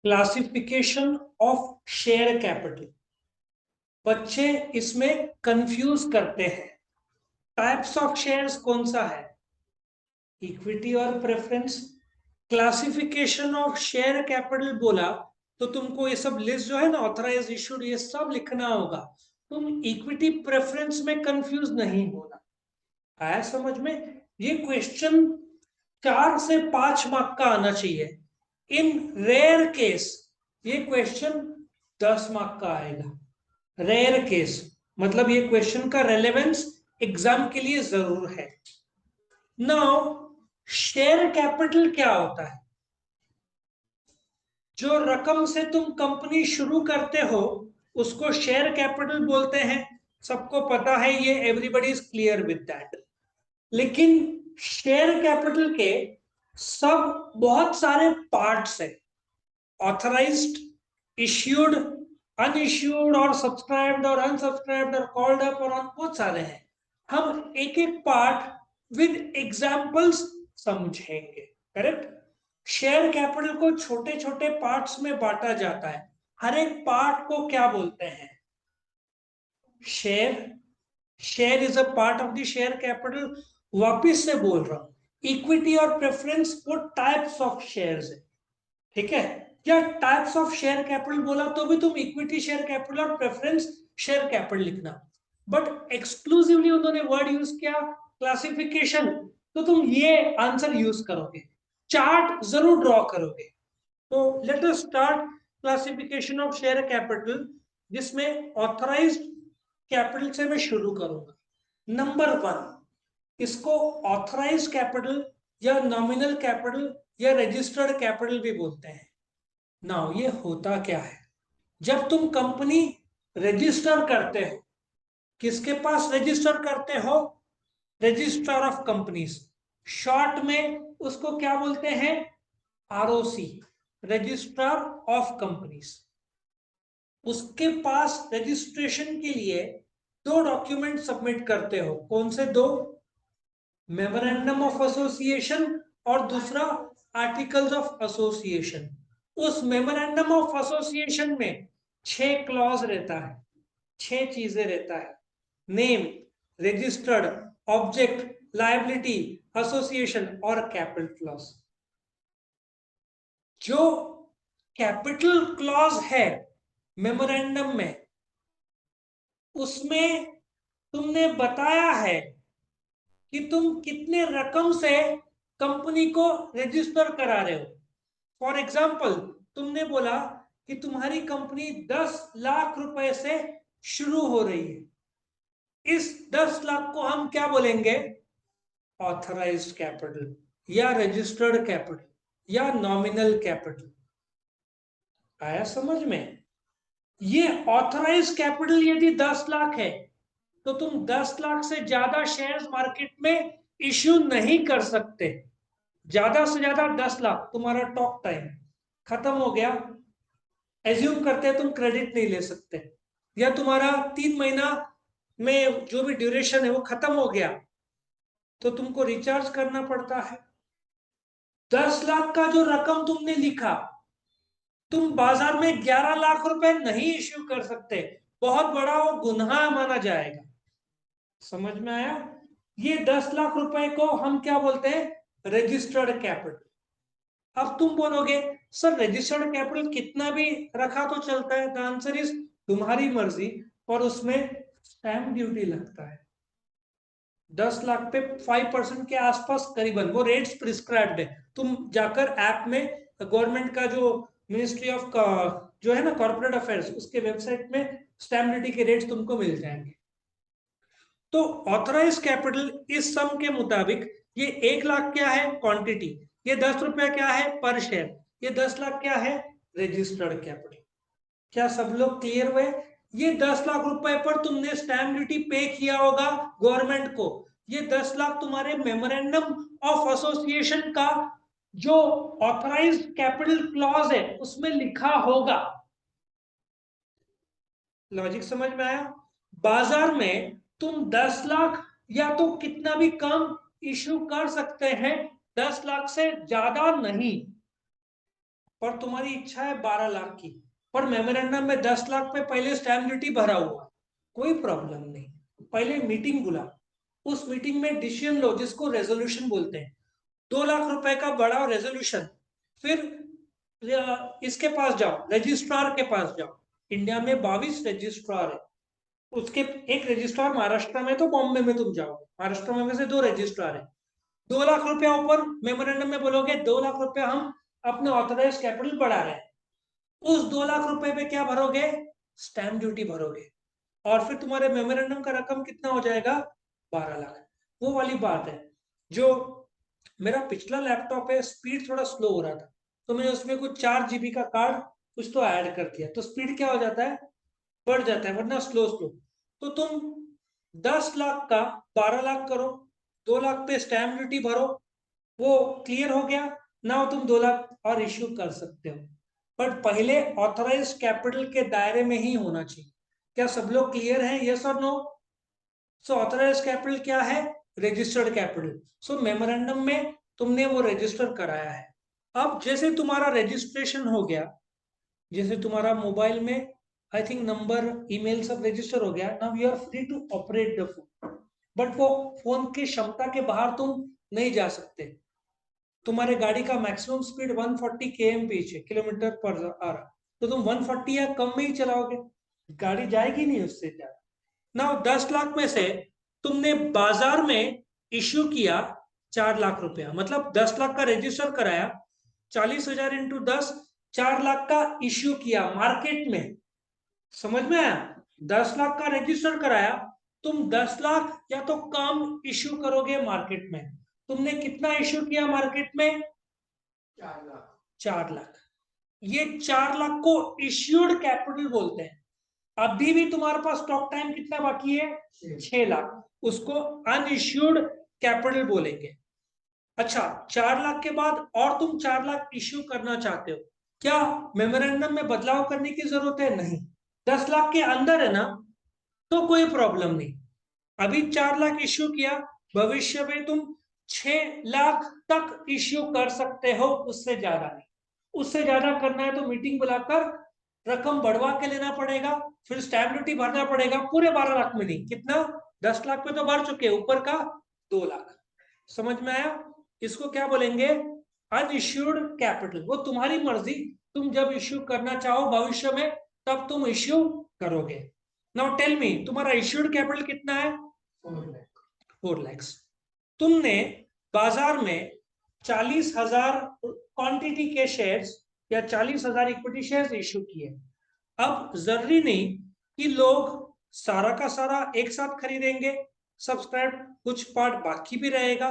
Classification of share capital. बच्चे इसमें confuse करते हैं। टाइप्स ऑफ शेयर्स कौन सा है, इक्विटी और preference. Classification of share capital बोला तो तुमको ये सब लिस्ट जो है ना, ऑथराइज इशूड, ये सब लिखना होगा। तुम इक्विटी प्रेफरेंस में कंफ्यूज नहीं होना। आया समझ में? ये क्वेश्चन 4 से 5 मार्क का आना चाहिए। इन रेयर केस ये क्वेश्चन 10 मार्क का आएगा। रेयर केस मतलब ये क्वेश्चन का रेलेवेंस एग्जाम के लिए जरूर है। नाउ शेयर कैपिटल क्या होता है? जो रकम से तुम कंपनी शुरू करते हो उसको शेयर कैपिटल बोलते हैं। सबको पता है ये, everybody is clear with that. लेकिन शेयर कैपिटल के सब बहुत सारे पार्ट्स है। ऑथराइज्ड, इश्यूड, अनइश्यूड और सब्सक्राइब्ड और अनसब्सक्राइब्ड और कॉल्ड अप और बहुत सारे हैं। हम एक एक पार्ट विद एग्जांपल्स समझेंगे। करेक्ट? शेयर कैपिटल को छोटे छोटे पार्ट्स में बांटा जाता है। हर एक पार्ट को क्या बोलते हैं? Share. Share is a part of the share capital. वापिस से बोल रहा हूं, इक्विटी और प्रेफरेंस वो टाइप्स ऑफ शेयर्स है। ठीक है? या टाइप्स ऑफ शेयर कैपिटल बोला तो भी तुम इक्विटी शेयर कैपिटल और प्रेफरेंस शेयर कैपिटल लिखना। बट एक्सक्लूसिवली उन्होंने वर्ड यूज किया क्लासिफिकेशन, तो तुम ये आंसर यूज करोगे। चार्ट जरूर ड्रॉ करोगे। तो let us start classification of share capital, जिसमें ऑथराइज्ड कैपिटल से मैं शुरू करूंगा। नंबर 1, इसको ऑथराइज कैपिटल या नॉमिनल कैपिटल या रजिस्टर्ड कैपिटल भी बोलते हैं। नाउ ये होता क्या है? जब तुम कंपनी रजिस्टर करते हो, किसके पास रजिस्टर करते हो? Registrar of companies. शॉर्ट में उसको क्या बोलते हैं? ROC, registrar of companies. उसके पास रजिस्ट्रेशन के लिए 2 डॉक्यूमेंट सबमिट करते हो। कौन से 2? मेमोरेंडम ऑफ एसोसिएशन और दूसरा आर्टिकल्स ऑफ एसोसिएशन। उस मेमोरेंडम ऑफ एसोसिएशन में 6 क्लॉज रहता है, 6 चीजें रहता है। Name, registered, object, liability, association और कैपिटल क्लॉज। जो कैपिटल क्लॉज है मेमोरेंडम में, उसमें तुमने बताया है कि तुम कितने रकम से कंपनी को रजिस्टर करा रहे हो। फॉर एग्जाम्पल, तुमने बोला कि तुम्हारी कंपनी 10 लाख रुपए से शुरू हो रही है। इस 10 लाख को हम क्या बोलेंगे? ऑथराइज्ड कैपिटल या रजिस्टर्ड कैपिटल या नॉमिनल कैपिटल। आया समझ में? ये ऑथराइज कैपिटल यदि 10 लाख है तो तुम 10 लाख से ज्यादा शेयर्स मार्केट में इश्यू नहीं कर सकते। ज्यादा से ज्यादा 10 लाख, तुम्हारा टॉक टाइम खत्म हो गया। एज्यूम करते हैं तुम क्रेडिट नहीं ले सकते, या तुम्हारा 3 महीना में जो भी ड्यूरेशन है वो खत्म हो गया, तो तुमको रिचार्ज करना पड़ता है। 10 लाख का जो रकम तुमने लिखा, तुम बाजार में 11 लाख रुपए नहीं इश्यू कर सकते। बहुत बड़ा वो गुनाह माना जाएगा। समझ में आया? ये 10 लाख रुपए को हम क्या बोलते हैं? Registered capital. अब तुम बोलोगे सर रजिस्टर्ड कैपिटल कितना भी रखा तो चलता है। द आंसर इज तुम्हारी मर्जी, और उसमें स्टैंप ड्यूटी लगता है। 10 लाख पे 5% के आसपास करीबन वो रेट्स प्रिस्क्राइब्ड है। तुम जाकर ऐप में गवर्नमेंट का जो मिनिस्ट्री ऑफ जो है ना कॉर्पोरेट अफेयर्स, उसके वेबसाइट में स्टैंप ड्यूटी के रेट्स तुमको मिल जाएंगे। तो ऑथराइज कैपिटल इस सम के मुताबिक, ये 1 लाख क्या है? क्वांटिटी। ये 10 रुपया क्या है? पर शेयर। ये 10 लाख क्या है? Registered capital. क्या सब लोग क्लियर हुए? ये 10 लाख रुपए पर तुमने स्टैंप ड्यूटी पे किया होगा गवर्नमेंट को। ये 10 लाख तुम्हारे मेमोरेंडम ऑफ एसोसिएशन का जो ऑथराइज्ड कैपिटल क्लॉज है उसमें लिखा होगा। लॉजिक समझ में आया? बाजार में तुम 10 लाख या तो कितना भी कम इश्यू कर सकते हैं, 10 लाख से ज्यादा नहीं। और तुम्हारी इच्छा है 12 लाख की, पर मेमोरेंडम में 10 लाख पे पहले स्टैम्प ड्यूटी भरा हुआ, कोई प्रॉब्लम नहीं, पहले मीटिंग बुला, उस मीटिंग में डिसीजन लो जिसको रेजोल्यूशन बोलते हैं, 2 लाख रुपए का बड़ा रेजोल्यूशन, फिर इसके पास जाओ, रजिस्ट्रार के पास जाओ। इंडिया में 22 रजिस्ट्रार है, उसके एक रजिस्ट्रार महाराष्ट्र में, तो बॉम्बे में तुम जाओ, महाराष्ट्र में से 2 रजिस्ट्रार है। 2 लाख रुपया ऊपर मेमोरेंडम में बोलोगे 2 लाख रुपया हम अपने ऑथराइज कैपिटल बढ़ा रहे हैं, उस 2 लाख रुपए पे क्या भरोगे, स्टैम्प ड्यूटी भरोगे, और फिर तुम्हारे मेमोरेंडम का रकम कितना हो जाएगा, 12 लाख। वो वाली बात है, जो मेरा पिछला लैपटॉप है स्पीड थोड़ा स्लो हो रहा था, तो मैंने उसमें कुछ 4 GB का कार्ड कुछ तो ऐड कर दिया, तो स्पीड क्या हो जाता है, बढ़ जाता है, वरना स्लो स्लो। तो तुम 10 लाख का 12 लाख करो, 2 लाख पे स्टैम्प ड्यूटी भरो, वो क्लियर हो गया ना, तुम 2 लाख और इश्यू कर सकते हो, बट पहले ऑथराइज कैपिटल के दायरे में ही होना चाहिए। क्या सब लोग क्लियर हैं, यस और नो? सो ऑथराइज कैपिटल क्या है, रजिस्टर्ड कैपिटल। सो मेमोरेंडम में तुमने वो रजिस्टर कराया है। अब जैसे तुम्हारा रजिस्ट्रेशन हो गया, जैसे तुम्हारा मोबाइल में आई थिंक नंबर ईमेल सब रजिस्टर हो गया, now you are free to operate the phone, but वो फोन की क्षमता के बाहर तुम नहीं जा सकते। तुम्हारे गाड़ी का मैक्सिमम स्पीड 140 kmph है, किलोमीटर पर आवर, तो तुम 140 या कम में ही चलाओगे, गाड़ी जाएगी नहीं उससे ज्यादा। ना 10 लाख में से तुमने बाजार में इश्यू किया 4 लाख रुपया, मतलब 10 लाख का रजिस्टर कराया, 40,000 इंटू 10, 4 लाख का इश्यू किया मार्केट में, समझ में आया? 10 लाख का रजिस्टर कराया, तुम 10 लाख या तो कम इश्यू करोगे मार्केट में, तुमने कितना इश्यू किया मार्केट में, 4 लाख। 4 लाख, ये 4 लाख को इश्यूड कैपिटल बोलते हैं। अभी भी तुम्हारे पास स्टॉक टाइम कितना बाकी है, 6 लाख, उसको अनइश्यूड कैपिटल बोलेंगे। अच्छा, 4 लाख के बाद और तुम 4 लाख इश्यू करना चाहते हो, क्या मेमोरेंडम में बदलाव करने की जरूरत है? नहीं। 10 लाख के अंदर है ना, तो कोई प्रॉब्लम नहीं। अभी 4 लाख इश्यू किया, भविष्य में तुम 6 लाख तक इश्यू कर सकते हो, उससे ज्यादा नहीं। उससे ज्यादा करना है तो मीटिंग बुलाकर रकम बढ़वा के लेना पड़ेगा, फिर स्टैम्प ड्यूटी भरना पड़ेगा, पूरे 12 लाख में नहीं, कितना, 10 लाख पे तो भर चुके, ऊपर का 2 लाख। समझ में आया? इसको क्या बोलेंगे, अनइश्यूड कैपिटल। वो तुम्हारी मर्जी, तुम जब इश्यू करना चाहो भविष्य में तब तुम इश्यू करोगे। नाउ टेल मी, तुम्हारा इश्यूड कैपिटल कितना है, 4 लाख। तुमने बाजार में 40,000 क्वांटिटी के शेयर्स या 40,000 इक्विटी शेयर्स इश्यू किए। अब जरूरी नहीं कि लोग सारा का सारा एक साथ खरीदेंगे, सब्सक्राइब कुछ पार्ट बाकी भी रहेगा।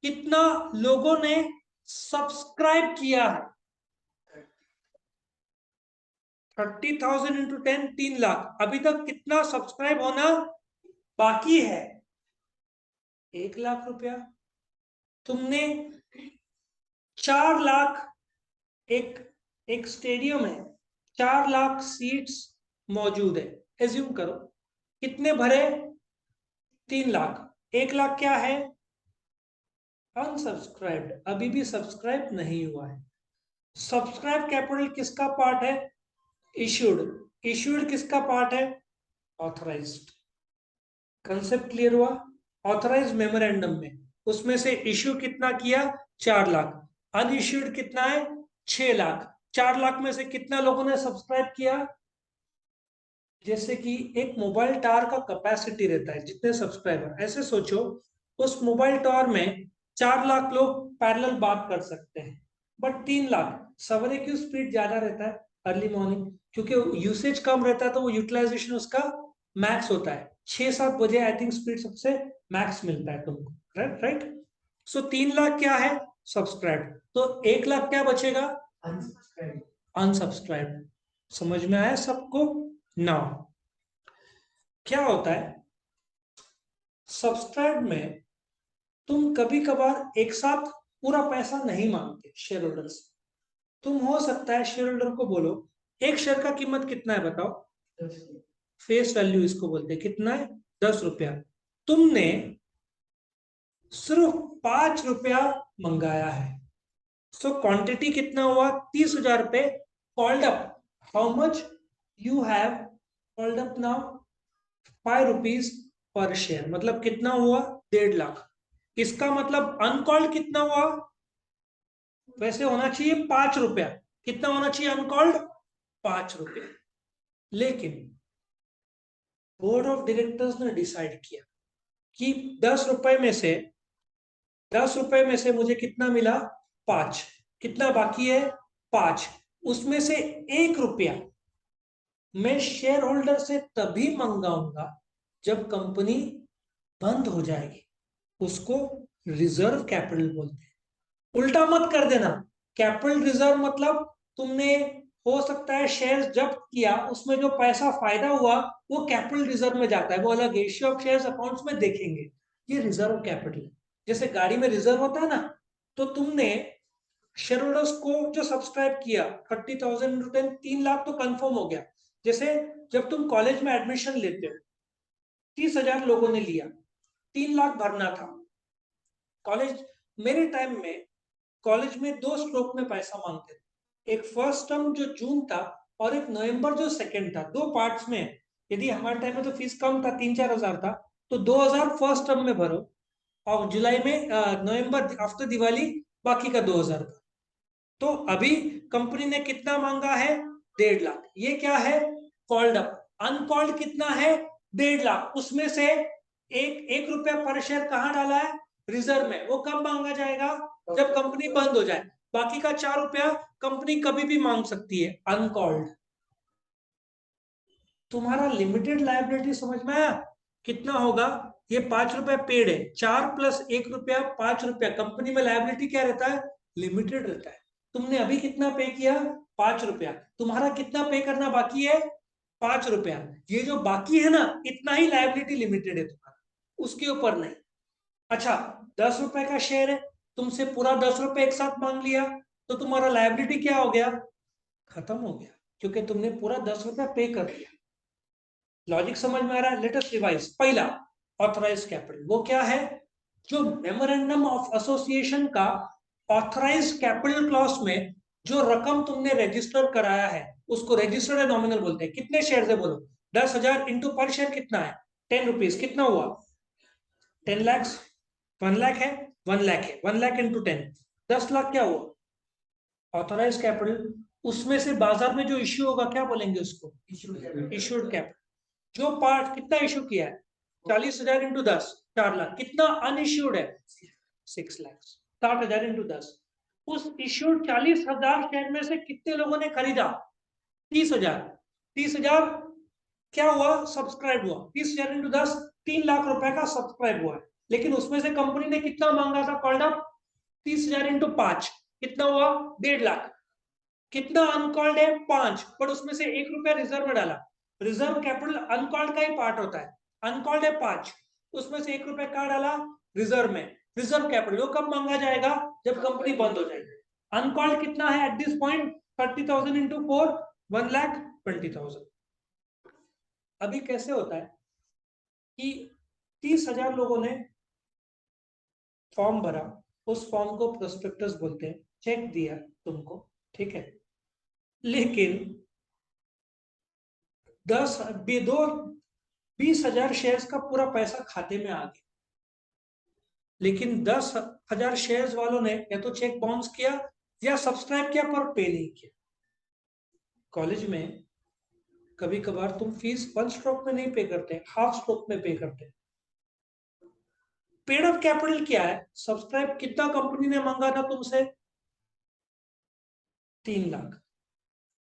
कितना लोगों ने सब्सक्राइब किया है, 30,000 इंटू 10, 3 लाख। अभी तक कितना सब्सक्राइब होना बाकी है, 1 लाख रुपया। तुमने 4 लाख, एक एक स्टेडियम है, 4 लाख सीट्स मौजूद है, एज्यूम करो, कितने भरे, 3 लाख। 1 लाख क्या है, अनसब्सक्राइब्ड, अभी भी सब्सक्राइब नहीं हुआ है। सब्सक्राइब कैपिटल किसका पार्ट है, इश्यूड। इश्यूड किसका पार्ट है, ऑथराइज्ड। कंसेप्ट क्लियर हुआ? ऑथराइज मेमोरेंडम में उसमें से इश्यू कितना किया, 4 लाख, अनइश्यूड कितना है, 6 लाख। 4 लाख में से कितना लोगों ने सब्सक्राइब किया, जैसे कि एक मोबाइल टावर का कैपेसिटी रहता है जितने सब्सक्राइबर, ऐसे सोचो उस मोबाइल टावर में 4 लाख लोग पैरेलल बात कर सकते हैं, बट 3 लाख, सवेरे की स्पीड ज्यादा रहता है, अर्ली मॉर्निंग, क्योंकि यूसेज कम रहता है तो वो यूटिलाइजेशन उसका मैक्स होता है, 6-7 बजे आई थिंक स्पीड सबसे मैक्स मिलता है तुमको, राइट राइट। सो 3 लाख क्या है, सब्सक्राइब, तो 1 लाख क्या बचेगा, अनसब्सक्राइब। अनसब्सक्राइब। समझ में आया सबको? नाउ क्या होता है, सब्सक्राइब में तुम कभी कभार एक साथ पूरा पैसा नहीं मांगते शेयर होल्डर से। तुम हो सकता है शेयर होल्डर को बोलो, एक शेयर का कीमत कितना है बताओ, फेस वैल्यू इसको बोलते हैं, कितना है, 10 रुपया। तुमने सिर्फ 5 रुपया मंगाया है, सो क्वांटिटी कितना हुआ, 30,000 रुपए called up. How much you have called up now, 5 rupees per share, मतलब कितना हुआ, 1.5 लाख। इसका मतलब अनकॉल्ड कितना हुआ, वैसे होना चाहिए 5 रुपया, कितना होना चाहिए अनकॉल्ड, 5 रुपया। लेकिन बोर्ड ऑफ डायरेक्टर्स ने डिसाइड किया कि 10 रुपए में से 10 रुपए में से मुझे कितना मिला, 5, कितना बाकी है, 5, उसमें से 1 रुपया मैं शेयर होल्डर से तभी मंगाऊंगा जब कंपनी बंद हो जाएगी, उसको रिजर्व कैपिटल बोलते हैं। उल्टा मत कर देना, कैपिटल रिजर्व मतलब तुमने हो सकता है शेयर्स जब्त किया, उसमें जो पैसा फायदा हुआ वो कैपिटल रिजर्व में जाता है, वो अलग इश्यू ऑफ शेयर्स अकाउंट्स में देखेंगे। ये रिजर्व कैपिटल, जैसे गाड़ी में रिजर्व होता है ना, तो तुमने शेयर होल्डर्स को जो सब्सक्राइब किया 30,000 10, 3 लाख तो कंफर्म हो गया। जैसे जब तुम कॉलेज में एडमिशन लेते हो, 30,000 लोगों ने लिया, 3 लाख भरना था। कॉलेज, मेरे टाइम में कॉलेज में 2 स्ट्रोक में पैसा मांगते थे, एक फर्स्ट टर्म जो जून था और एक नवंबर जो सेकंड था, 2 पार्ट्स में। यदि हमारे टाइम में तो फीस कम था, 3-4 हजार था, तो 2,000 फर्स्ट टर्म में भरो और जुलाई में नवंबर आफ्टर दिवाली बाकी का 2,000 का। तो अभी कंपनी ने कितना मांगा है, 1.5 लाख। ये क्या है, कॉल्ड अप। अनकॉल्ड कितना है, 1.5 लाख। उसमें से एक 1 रुपया पर शेयर कहां डाला है, रिजर्व में। वो कब मांगा जाएगा, जब कंपनी बंद हो जाए। बाकी का 4 रुपया कंपनी कभी भी मांग सकती है, अनकॉल्ड। तुम्हारा लिमिटेड लायबिलिटी समझ में आया, कितना होगा, ये 5 रुपया पेड है, 4 + 1 रुपया, 5 रुपया। कंपनी में लायबिलिटी क्या रहता है, लिमिटेड रहता है। तुमने अभी कितना पे किया, 5 रुपया। तुम्हारा कितना पे करना बाकी है, 5 रुपया। ये जो बाकी है ना, इतना ही लायबिलिटी लिमिटेड है तुम्हारा, उसके ऊपर नहीं। अच्छा, 10 रुपए का शेयर है, तुमसे पूरा 10 रुपए एक साथ मांग लिया, तो तुम्हारा लायबिलिटी क्या हो गया, खत्म हो गया, क्योंकि तुमने पूरा 10 रुपया पे कर दिया। लॉजिक समझ में आ रहा है, लेट अस रिवाइज। पहला, ऑथराइज कैपिटल, वो क्या है, जो मेमोरेंडम ऑफ एसोसिएशन का ऑथराइज कैपिटल क्लॉज में जो रकम तुमने रजिस्टर कराया है, उसको रजिस्टर्ड है नॉमिनल बोलते हैं। कितने शेयर है बोलो, 10,000 इंटू पर शेयर कितना है, 10 रुपीज, कितना हुआ, 10 लाख। 1 लाख है, 1 लाख है, 1 लाख इंटू 10, 10 लाख क्या हुआ, ऑथोराइज कैपिटल। उसमें से बाजार में जो इश्यू होगा क्या बोलेंगे उसको, इश्यूड कैपिटल। जो पार्ट कितना इश्यू किया है, 40,000 इंटू 10, 4 लाख। कितना अनइश्यूड है, 6 लाख। 60,000 इंटू 10, उस इश्यूड 40,000 शेयर में से कितने लोगों ने खरीदा, 30,000। 30,000 क्या हुआ, सब्सक्राइब हुआ। 30,000 इंटू 10, 3 लाख रुपए का सब्सक्राइब हुआ है। लेकिन उसमें से कंपनी ने कितना मांगा था कॉल्ड अप, 30,000 इंटू 5, कितना हुआ, 1.5 लाख। कितना अनकॉल्ड है, 5, पर उसमें से 1 रुपया रिजर्व में डाला। रिजर्व कैपिटल अनकॉल्ड का ही पार्ट होता है। अनकॉल्ड है 5, उसमें से 1 रुपया कहा डाला, रिजर्व में। रिजर्व कैपिटल वो कब मांगा जाएगा, जब कंपनी बंद हो जाएगी। अनकॉल्ड कितना है एट दिस पॉइंट, 30,000 इंटू 4, 1,20,000। अभी कैसे होता है कि 30,000 लोगों ने फॉर्म भरा, उस फॉर्म को प्रोस्पेक्टस बोलते हैं, चेक दिया तुमको, ठीक है। लेकिन 20,000 शेयर्स का पूरा पैसा खाते में आ गया, लेकिन 10,000 शेयर्स वालों ने या तो चेक बाउंस किया या सब्सक्राइब किया पर पे नहीं किया। कॉलेज में कभी कभार तुम फीस 1 स्ट्रोक में नहीं पे करते, हाफ स्ट्रोक में पे करते। पेड अप कैपिटल क्या है, सब्सक्राइब कितना कंपनी ने मांगा था तुमसे, 3 लाख,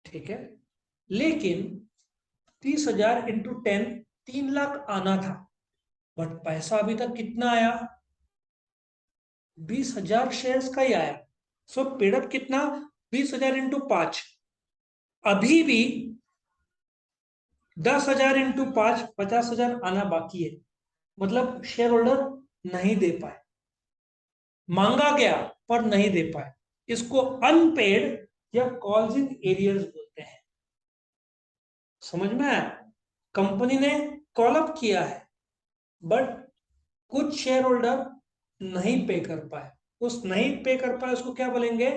ठीक है। लेकिन 30,000 इंटू 10, 3 लाख आना था, बट पैसा अभी तक कितना आया, 20,000 शेयर्स का ही आया। सो पेडअप कितना, 20,000 इंटू 5, अभी भी 10,000 इंटू 5, 50,000 आना बाकी है। मतलब शेयर होल्डर नहीं दे पाए, मांगा गया पर नहीं दे पाए। इसको अनपेड या कॉल्स इन एरियर्स बोलते हैं। समझ में आया, कंपनी ने कॉल अप किया है, बट कुछ शेयर होल्डर नहीं पे कर पाए। उस नहीं पे कर पाए उसको क्या बोलेंगे,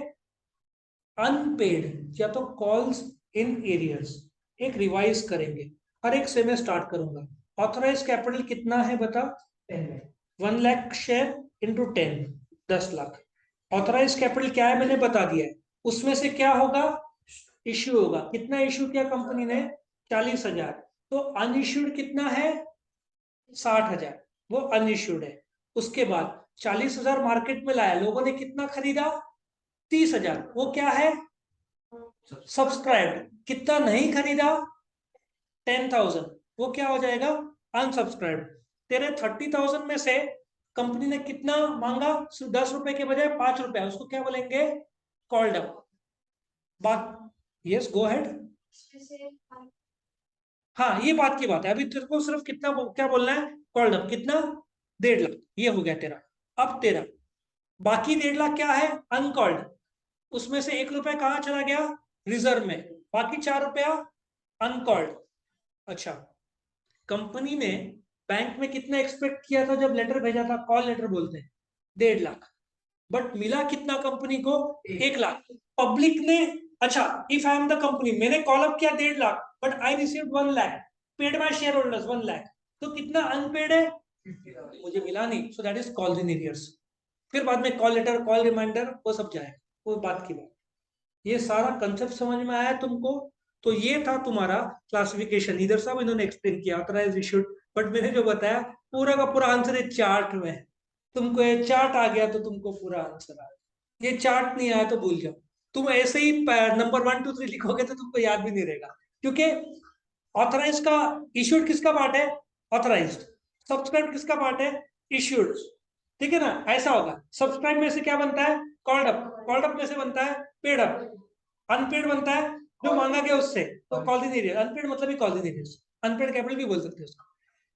अनपेड या तो कॉल्स इन एरियर्स, एक रिवाइज करेंगे, हर एक से मैं स्टार्ट करूंगा। ऑथराइज कैपिटल कितना है बता? 1 lakh share into 10, 10 lakh. Authorise capital क्या है मैंने बता दिया है। उसमें से क्या होगा? इश्यू होगा। कितना इश्यू किया कंपनी ने? 40,000। तो अनइश्यूड कितना है? 60,000, वो अनइश्यूड है। उसके बाद 40,000 मार्केट में लाया, लोगों ने कितना खरीदा? 30,000, वो क्या है? सब्सक्राइब। कितना नहीं खरीदा? 10,000, वो क्या हो जाएगा? अनसब्सक्राइब। तेरे 30,000 में से कंपनी ने कितना मांगा? सिर्फ 10 रुपए के बजाय 5 रुपए, उसको क्या बोलेंगे? Called up. बात, यस गो हेड। हाँ, ये बात की बात है। अभी तेरे को सिर्फ कितना क्या बोलना है? Called up. कितना? 1.5 लाख, ये हो गया तेरा। अब तेरा बाकी 1.5 लाख क्या है? अनकॉल्ड। उसमें से 1 रुपया कहाँ चला गया? रिजर्व में। बाकी 4 रुपया अनकॉल्ड। अच्छा, कंपनी ने बैंक में कितना एक्सपेक्ट किया था जब लेटर भेजा था? कॉल लेटर बोलते हैं, 1.5 लाख। बट मिला कितना कंपनी को? 1 लाख। पब्लिक ने, अच्छा, if I am the company, मैंने कॉल अप किया 1.5 lakh, but I receive 1 lakh, paid by share holders 1 lakh, तो कितना अनपेड है? मुझे मिला नहीं, so that is calls in arrears. फिर बाद में कॉल लेटर, कॉल रिमाइंडर, वो सब जाएगा, वो बात की बात। ये सारा कंसेप्ट समझ में आया तुमको? तो ये था तुम्हारा क्लासिफिकेशन। इधर सब इन्होंने एक्सप्लेन किया, ऑथराइज इशूड, बट मैंने जो बताया पूरा का पूरा आंसर है चार्ट में। तुमको ये चार्ट आ गया तो तुमको पूरा आंसर आ गया। ये चार्ट नहीं आया तो भूल जाओ। तुम ऐसे ही नंबर 1 2 3 लिखोगे तो तुमको याद भी नहीं रहेगा, क्योंकि ऑथराइज का, इशूड किसका पार्ट है? ऑथराइज्ड। सब्सक्राइब किसका पार्ट है? इशूड। ठीक है ना? ऐसा होगा। सब्सक्राइब में से क्या बनता है? Called up. कॉल्ड अप में से बनता है पेड अप। अनपेड बनता है जो मांगा गया उससे, तो कॉल इन एरियर। अनपेड मतलब ही call in arrear. Unpaid capital भी बोल सकते हैं उसको।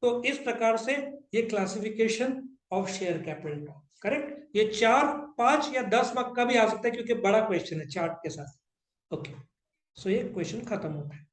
तो इस प्रकार से ये क्लासिफिकेशन ऑफ शेयर कैपिटल का, करेक्ट। ये 4 5 या 10 मार्क का भी आ सकता है, क्योंकि बड़ा क्वेश्चन है चार्ट के साथ। ओके, सो ये क्वेश्चन खत्म होता है।